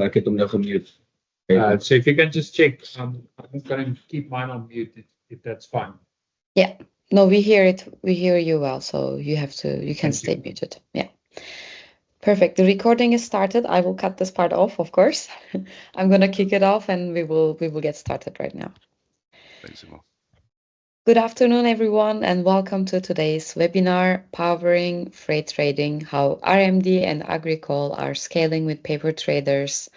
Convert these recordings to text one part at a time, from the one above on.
ek het hom nou gemute. So if you can just check, I'm going to keep mine on mute if that's fine. Yeah, no, we hear it. We hear you well, so you can stay muted. Yeah. Perfect. The recording is started. I will cut this part off, of course. I'm going to kick it off and we will get started right now. Thanks, Emma. Good afternoon, everyone, and welcome to today's webinar, Powering Freight Trading, how RMD and Agricoal are scaling with paper traders'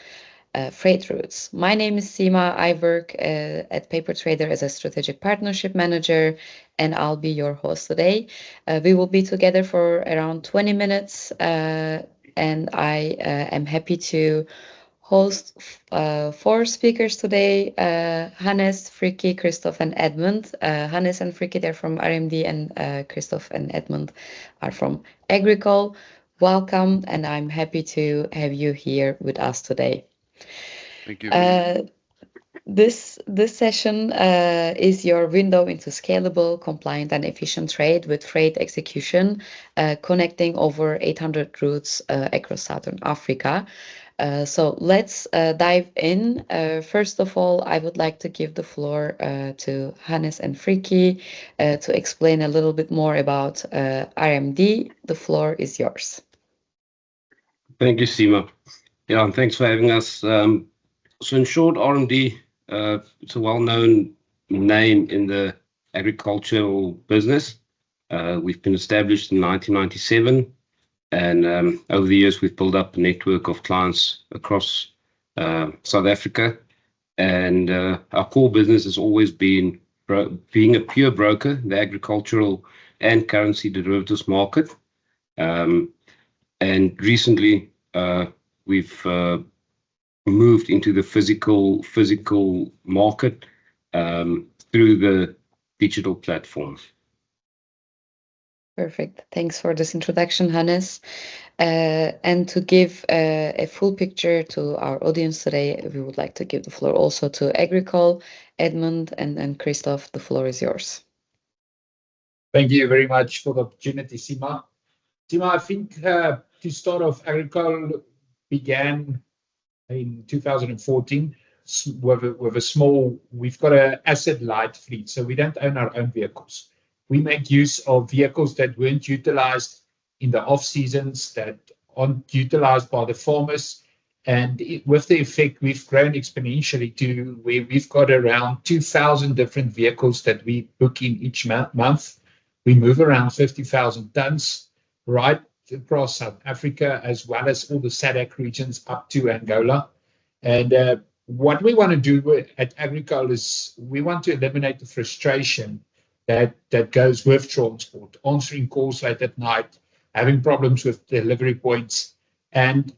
freight routes. My name is Sima. I work at Paper Trader as a strategic partnership manager, and I'll be your host today. We will be together for around 20 minutes, and I am happy to host 4 speakers today, Hannes, Frikkie, Christoph, and Edmund. Hannes and Frikkie, they're from RMD, and Christoph and Edmund are from Agricoal. Welcome, and I'm happy to have you here with us today. Thank you. This session is your window into scalable, compliant, and efficient trade with freight execution, connecting over 800 routes across Southern Africa. So let's dive in. First of all, I would like to give the floor to Hannes and Frikkie to explain a little bit more about RMD. The floor is yours. Thank you, Sima. Yeah, and thanks for having us. So in short, RMD, it's a well-known name in the agricultural business. We've been established in 1997. And over the years, we've built up a network of clients across South Africa. And our core business has always been being a pure broker, the agricultural and currency derivatives market. And recently, we've moved into the physical market through the digital platforms. Perfect. Thanks for this introduction, Hannes. And to give a full picture to our audience today, we would like to give the floor also to Agricoal, Edmund, and Christoph. The floor is yours. Thank you very much for the opportunity, Sima. Sima, I think to start off, Agricoal began in 2014 with a small, we've got an asset-light fleet, so we don't own our own vehicles. We make use of vehicles that weren't utilized in the off seasons, that aren't utilized by the farmers. And with the effect, we've grown exponentially to where we've got around 2,000 different vehicles that we book in each month. We move around 50,000 tons right across South Africa, as well as all the SADC regions up to Angola. And what we want to do at Agricoal is we want to eliminate the frustration that goes with transport, answering calls late at night, having problems with delivery points. And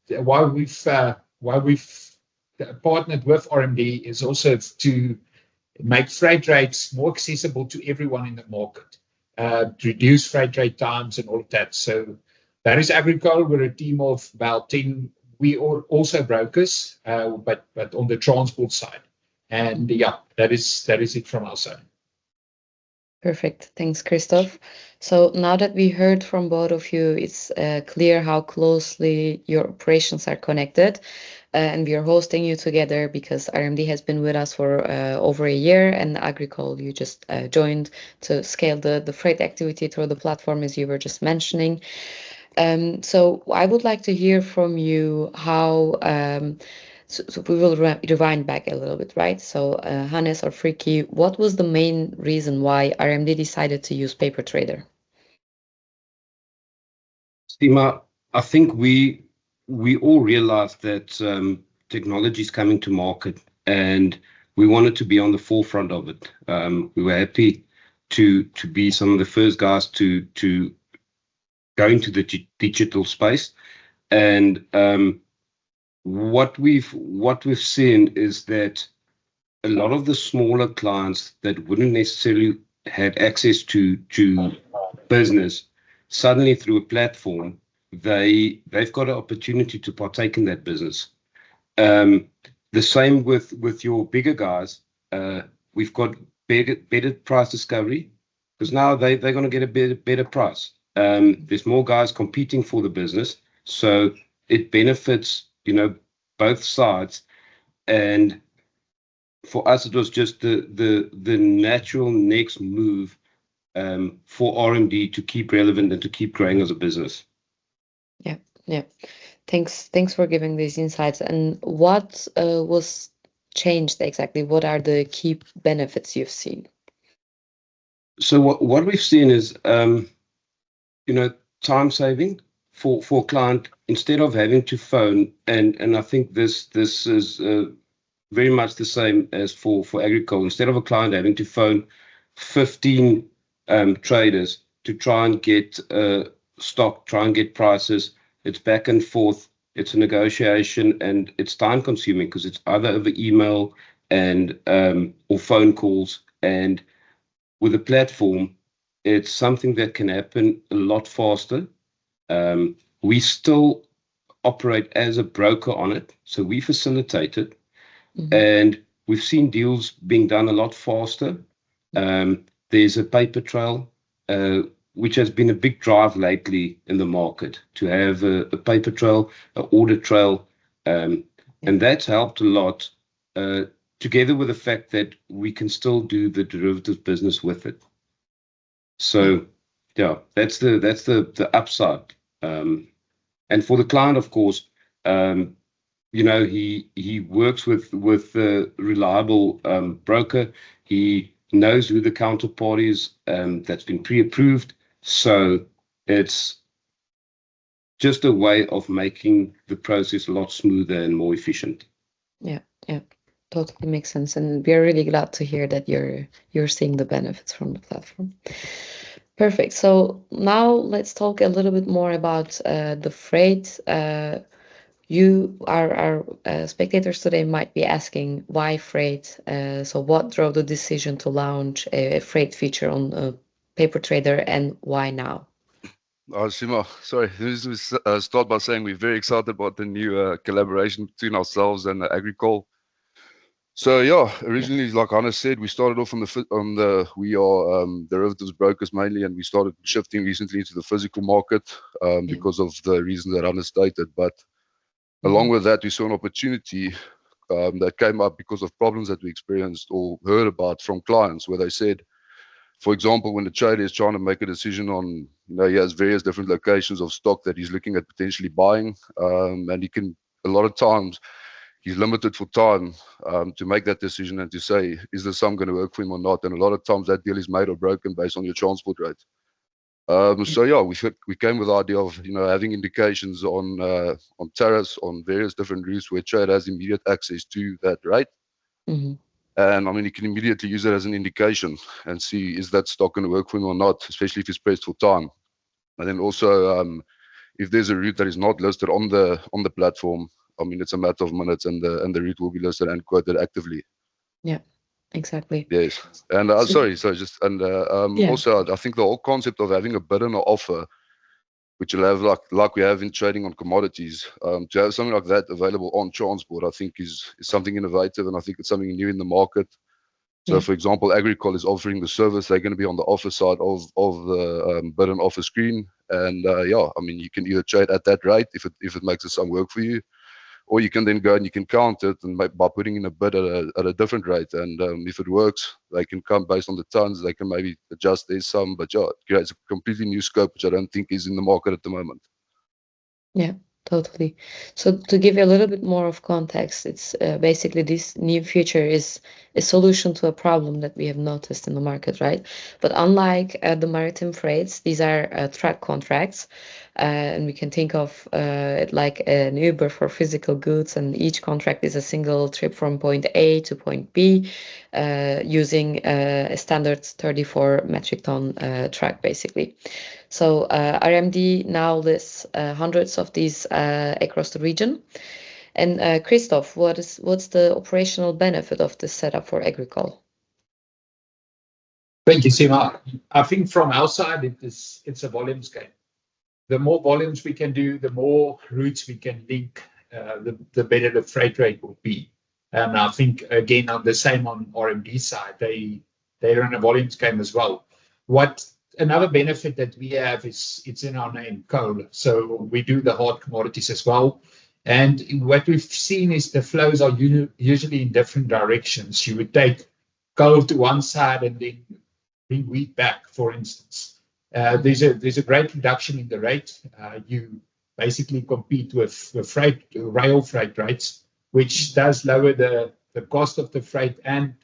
why we've partnered with RMD is also to make freight rates more accessible to everyone in the market, reduce freight rate times and all of that. So that is Agricoal. We're a team of about 10. We are also brokers, but on the transport side. And yeah, that is it from our side. Perfect. Thanks, Christoph. So now that we heard from both of you, it's clear how closely your operations are connected. And we are hosting you together because RMD has been with us for over a year, and Agricoal, you just joined to scale the freight activity through the platform, as you were just mentioning. So I would like to hear from you how... So we will rewind back a little bit, right? So Hannes or Frikkie, what was the main reason why RMD decided to use Paper Trader? Sima, I think we all realized that technology is coming to market, and we wanted to be on the forefront of it. We were happy to be some of the first guys to go into the digital space, and what we've seen is that a lot of the smaller clients that wouldn't necessarily have access to business, suddenly through a platform, they've got an opportunity to partake in that business. The same with your bigger guys. We've got better price discovery because now they're going to get a better price. There's more guys competing for the business, so it benefits both sides. And for us, it was just the natural next move for RMD to keep relevant and to keep growing as a business. Yeah. Thanks for giving these insights. And what was changed exactly? What are the key benefits you've seen? So what we've seen is, time saving for a client instead of having to phone. And I think this is very much the same as for Agricoal. Instead of a client having to phone 15 traders to try and get stock, try and get prices, it's back and forth. It's a negotiation, and it's time consuming because it's either over email and or phone calls. And with a platform, it's something that can happen a lot faster. We still operate as a broker on it, so we facilitate it. And we've seen deals being done a lot faster. There's a paper trail, which has been a big drive lately in the market, to have a paper trail, an order trail. And that's helped a lot, together with the fact that we can still do the derivatives business with it. So, yeah, that's the upside. And for the client, of course, he works with a reliable broker. He knows who the counterparty is, that's been pre-approved. So it's just a way of making the process a lot smoother and more efficient. Yeah, totally makes sense. And we're really glad to hear that you're seeing the benefits from the platform. Perfect. So now let's talk a little bit more about the freight. Our spectators today might be asking why freight. So what drove the decision to launch a freight feature on Paper Trader, and why now? Sima, sorry, let me start by saying we're very excited about the new collaboration between ourselves and Agricoal. So yeah, originally, like Hannes said, we started off we are derivatives brokers mainly, and we started shifting recently into the physical market because of the reasons that Hannes stated. But along with that, we saw an opportunity that came up because of problems that we experienced or heard about from clients, where they said, for example, when the trader is trying to make a decision on, he has various different locations of stock that he's looking at potentially buying, and a lot of times, he's limited for time to make that decision and to say, is this sum going to work for him or not? And a lot of times that deal is made or broken based on your transport rate. So yeah, we came with the idea of having indications on tariffs on various different routes where trade has immediate access to that rate. And I mean, you can immediately use it as an indication and see, is that stock going to work for him or not, especially if it's pressed for time. And then also, if there's a route that is not listed on the platform, I mean, it's a matter of minutes, and the route will be listed and quoted actively. Yeah, exactly. Yes, and also, I think the whole concept of having a bid and an offer, which you'll have like we have in trading on commodities, to have something like that available on transport, I think is something innovative, and I think it's something new in the market. So, for example, Agricoal is offering the service. They're going to be on the offer side of the bid and offer screen, and I mean, you can either trade at that rate if it makes some work for you, or you can then go and you can count it and by putting in a bid at a different rate. And if it works, they can come based on the tons. They can maybe adjust their sum, but yeah, it creates a completely new scope, which I don't think is in the market at the moment. Yeah, totally. So to give you a little bit more of context, it's basically this new feature is a solution to a problem that we have noticed in the market, right? But unlike the maritime freights, these are track contracts, and we can think of it like an Uber for physical goods, and each contract is a single trip from point A to point B, using a standard 34 metric ton track, basically. So RMD now lists hundreds of these across the region. And Christoph, what's the operational benefit of this setup for Agricoal? Thank you, Sima. I think from our side, it's a volumes game. The more volumes we can do, the more routes we can link, the better the freight rate will be. And I think, again, on the same on RMD side, they run a volumes game as well. Another benefit that we have is it's in our name, coal. So we do the hard commodities as well. And what we've seen is the flows are usually in different directions. You would take coal to one side and then bring wheat back, for instance. There's a great reduction in the rate. You basically compete with rail freight rates, which does lower the cost of the freight and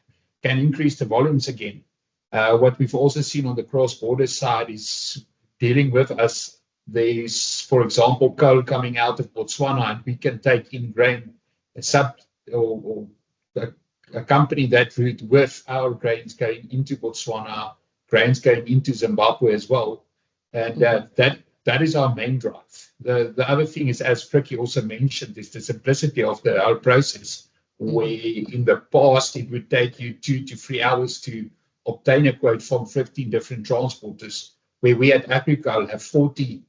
can increase the volumes again. What we've also seen on the cross-border side is dealing with us. There's, for example, coal coming out of Botswana, and we can take in grain, or accompany that route with our grains going into Botswana, grains going into Zimbabwe as well. And that is our main drive. The other thing is, as Frikkie also mentioned, is the simplicity of our process, where in the past it would take you 2 to 3 hours to obtain a quote from 15 different transporters, where we at Agricoal have 40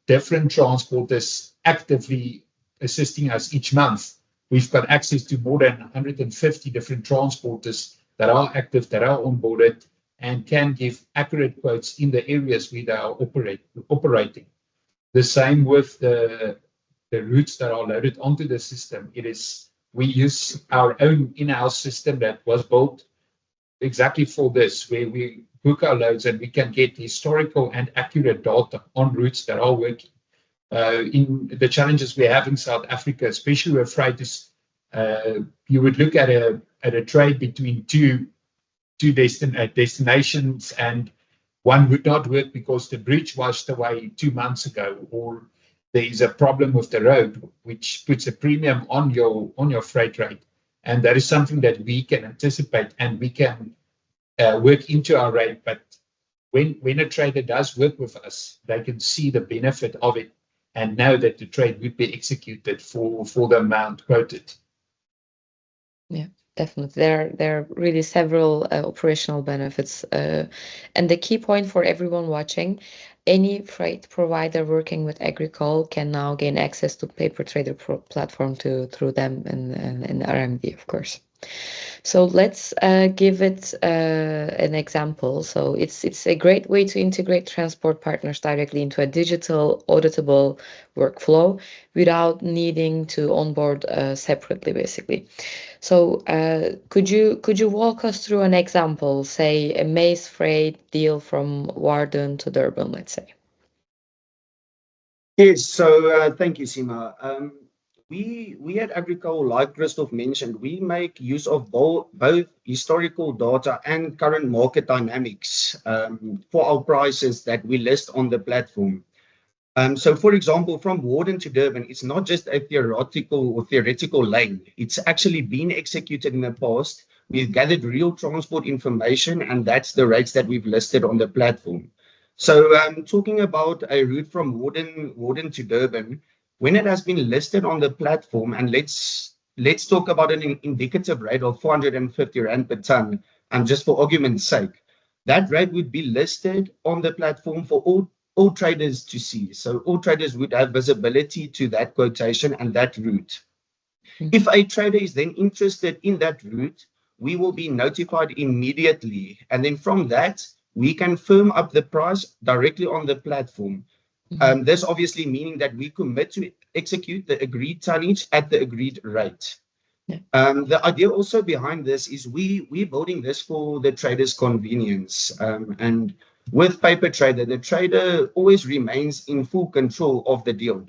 different transporters actively assisting us each month. We've got access to more than 150 different transporters that are active, that are onboarded, and can give accurate quotes in the areas where they are operating. The same with the routes that are loaded onto the system. We use our own in-house system that was built exactly for this, where we book our loads and we can get historical and accurate data on routes that are working. In the challenges we have in South Africa, especially with freight, is you would look at a trade between two destinations, and one would not work because the bridge washed away 2 months ago, or there is a problem with the road, which puts a premium on your freight rate. And that is something that we can anticipate and we can work into our rate. But when a trader does work with us, they can see the benefit of it and know that the trade would be executed for the amount quoted. Yeah, definitely. There are really several operational benefits. And the key point for everyone watching, any freight provider working with Agricoal can now gain access to paper trader platform through them and RMD, of course. So let's give it an example. So it's a great way to integrate transport partners directly into a digital, auditable workflow without needing to onboard separately, basically. So could you walk us through an example, say a maize freight deal from Warden to Durban, let's say? Yes, so thank you, Sima. We at Agricoal, like Christoph mentioned, we make use of both historical data and current market dynamics for our prices that we list on the platform. So, for example, from Warden to Durban, it's not just a theoretical lane. It's actually been executed in the past. We've gathered real transport information, and that's the rates that we've listed on the platform. So, talking about a route from Warden to Durban, when it has been listed on the platform, and let's talk about an indicative rate of 450 Rand per ton, just for argument's sake, that rate would be listed on the platform for all traders to see. So all traders would have visibility to that quotation and that route. If a trader is then interested in that route, we will be notified immediately. And then from that, we can firm up the price directly on the platform. This obviously meaning that we commit to execute the agreed tonnage at the agreed rate. Yeah. The idea also behind this is we're building this for the trader's convenience. And with paper trader, the trader always remains in full control of the deal.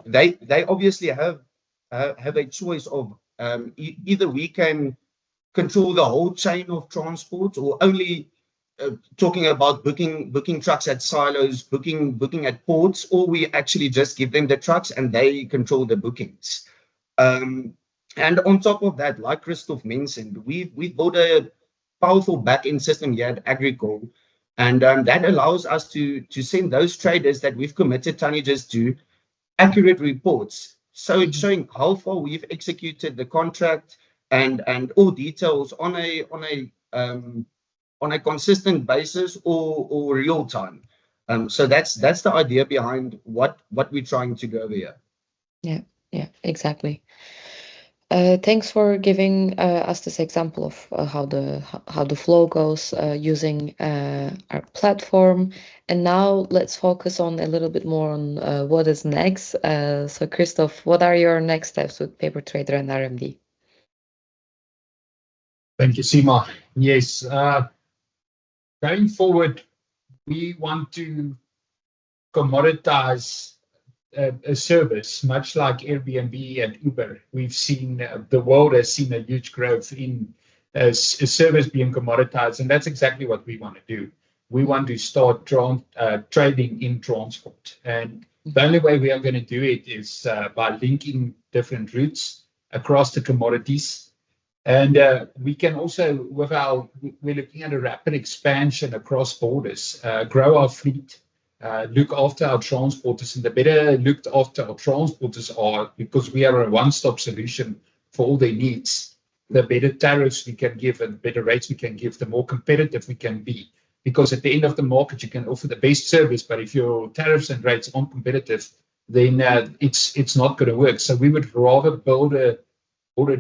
They obviously have a choice of either we can control the whole chain of transport, or only talking about booking trucks at silos, booking at ports, or we actually just give them the trucks and they control the bookings. And on top of that, like Christoph mentioned, we've built a powerful back-end system here at Agricoal, and that allows us to send those traders that we've committed tonnages to accurate reports. So it's showing how far we've executed the contract and all details on a consistent basis or real time. So that's the idea behind what we're trying to do over here. Yeah, exactly. Thanks for giving us this example of how the flow goes using our platform. And now let's focus on a little bit more on what is next. So Christoph, what are your next steps with PaperTrader and RMD? Thank you, Sima. Yes, going forward, we want to commoditize a service, much like Airbnb and Uber. We've seen the world has seen a huge growth in a service being commoditized, and that's exactly what we want to do. We want to start trading in transport, and the only way we are going to do it is by linking different routes across the commodities. And we can also, we're looking at a rapid expansion across borders, grow our fleet, look after our transporters, and the better looked after our transporters are, because we are a one-stop solution for all their needs, the better tariffs we can give and better rates we can give, the more competitive we can be. Because at the end of the market, you can offer the best service, but if your tariffs and rates aren't competitive, then it's not going to work. So we would rather build a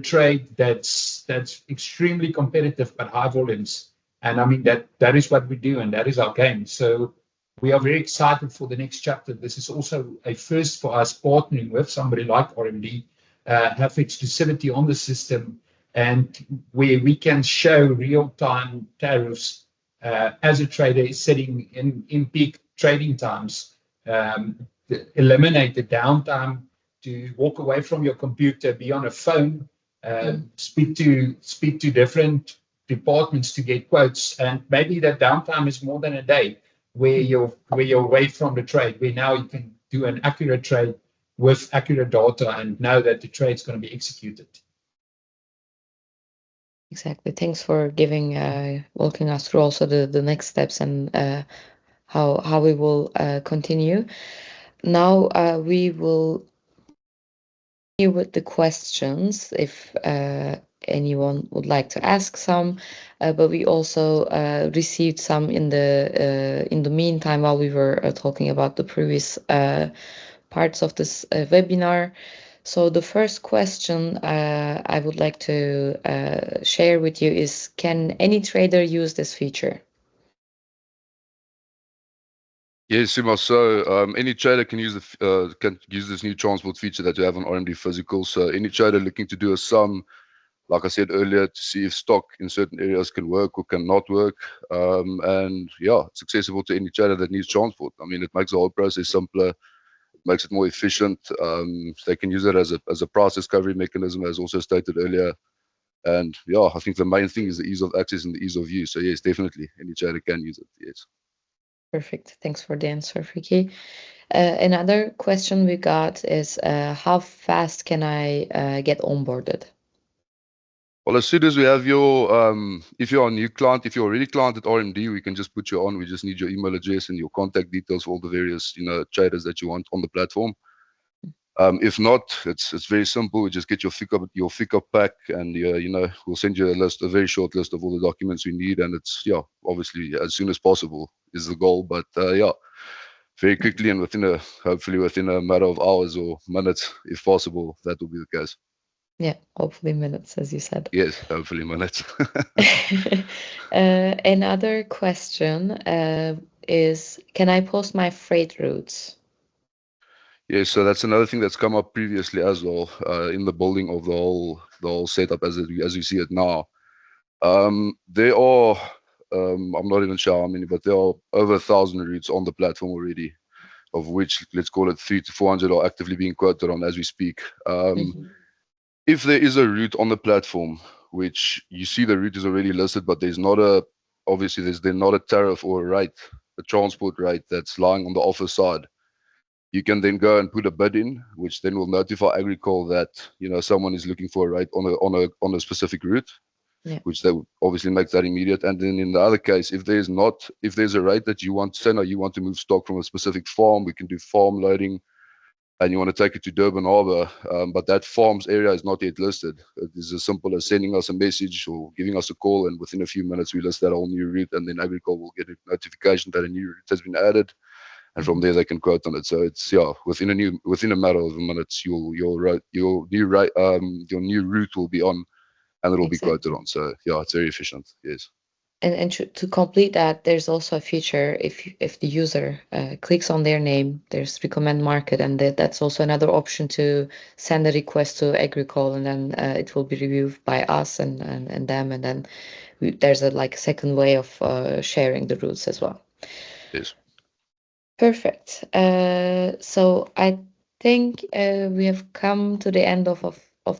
trade that's extremely competitive but high volumes. And I mean that is what we do, and that is our game. So we are very excited for the next chapter. This is also a first for us, partnering with somebody like RMD, have exclusivity on the system, and where we can show real-time tariffs as a trader is sitting in peak trading times, eliminate the downtime to walk away from your computer, be on a phone, speak to different departments to get quotes, and maybe that downtime is more than a day where you're away from the trade, where now you can do an accurate trade with accurate data and know that the trade's going to be executed. Exactly. Thanks for giving walking us through also the next steps and how we will continue. Now we will continue with the questions if anyone would like to ask some, but we also received some in the meantime while we were talking about the previous parts of this webinar. So the first question I would like to share with you is, can any trader use this feature? Yes, Sima. So any trader can use this new transport feature that you have on RMD Physical. So any trader looking to do a sum, like I said earlier, to see if stock in certain areas can work or cannot work. And yeah, it's accessible to any trader that needs transport. I mean, it makes the whole process simpler, makes it more efficient. They can use it as a price discovery mechanism, as also stated earlier. And yeah, I think the main thing is the ease of access and the ease of use. So yes, definitely any trader can use it. Yes. Perfect. Thanks for the answer, Friki. Another question we got is, how fast can I get onboarded? Well, as soon as we have your, if you're a new client, if you're already client at RMD, we can just put you on. We just need your email address and your contact details for all the various, traders that you want on the platform. If not, it's very simple. We just get your FICA pack, and we'll send you a very short list of all the documents we need, and it's obviously as soon as possible is the goal. But very quickly and hopefully within a matter of hours or minutes, if possible, that will be the case. Yeah, hopefully minutes, as you said. Yes, hopefully minutes. Another question is, can I post my freight routes? Yeah, so that's another thing that's come up previously as well, in the building of the whole setup as we see it now. There are, I'm not even sure how many, but there are over 1,000 routes on the platform already, of which, let's call it 300 to 400 are actively being quoted on as we speak. If there is a route on the platform, which you see the route is already listed, but there's not there's not a tariff or a rate, a transport rate that's lying on the offer side, you can then go and put a bid in, which then will notify Agricoal that someone is looking for a rate on a specific route, which they obviously make that immediate. And then in the other case, if there's a rate that you want, say now you want to move stock from a specific farm, we can do farm loading, and you want to take it to Durban Harbour, but that farm's area is not yet listed. It is as simple as sending us a message or giving us a call, and within a few minutes we list that whole new route, and then Agricoal will get a notification that a new route has been added. and from there they can quote on it. So it's within a matter of minutes, your new route will be on, and it'll be quoted on. So it's very efficient. Yes. And to complete that, there's also a feature if the user clicks on their name, there's recommend market, and that's also another option to send a request to Agricoal, and then it will be reviewed by us and them, and then there's a second way of sharing the routes as well. Yes. Perfect. So I think we have come to the end of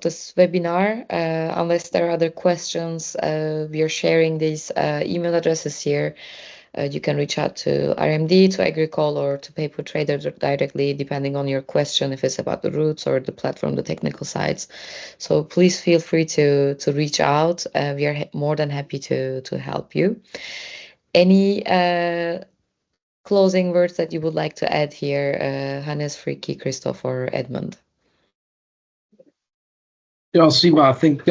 this webinar. Unless there are other questions, we are sharing these email addresses here. You can reach out to RMD, to Agricoal, or to Paper Trader directly, depending on your question, if it's about the routes or the platform, the technical sides. So please feel free to reach out. We are more than happy to help you. Any closing words that you would like to add here, Hannes, Friki, Christoph, or Edmund? Yeah, Sima, I think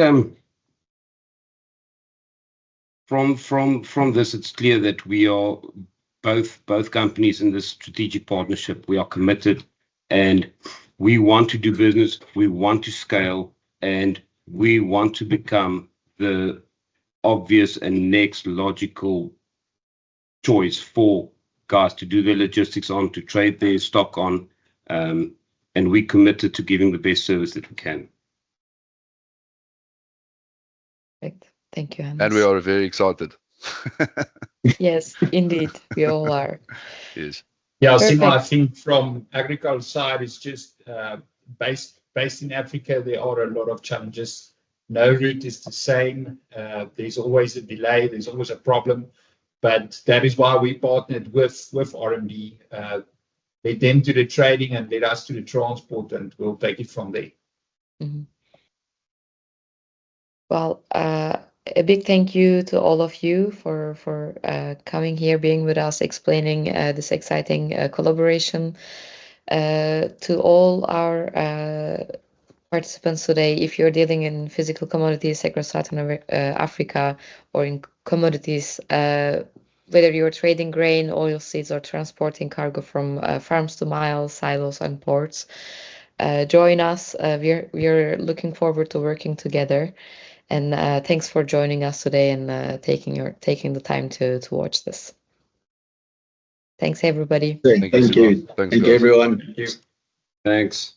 from this, it's clear that we are both companies in this strategic partnership. We are committed, and we want to do business. We want to scale, and we want to become the obvious and next logical choice for guys to do their logistics on, to trade their stock on, and we're committed to giving the best service that we can. Perfect. Thank you, Hannes. And we are very excited. Yes, indeed, we all are. Yes. Yeah, Perfect. Sima, I think from Agricoal side, it's just based in Africa, there are a lot of challenges. No route is the same. There's always a delay. There's always a problem. But that is why we partnered with RMD. Let them do the trading and let us do the transport, and we'll take it from there. Mm-hmm. Well, a big thank you to all of you for coming here, being with us, explaining this exciting collaboration. To all our participants today, if you're dealing in physical commodities across Southern Africa, or in commodities, whether you're trading grain, oil seeds, or transporting cargo from farms to miles, silos, and ports, join us. We're looking forward to working together. And thanks for joining us today and taking the time to watch this. Thanks, everybody. Thank you. Thanks, Thank you, guys. everyone. Thank you. Thanks.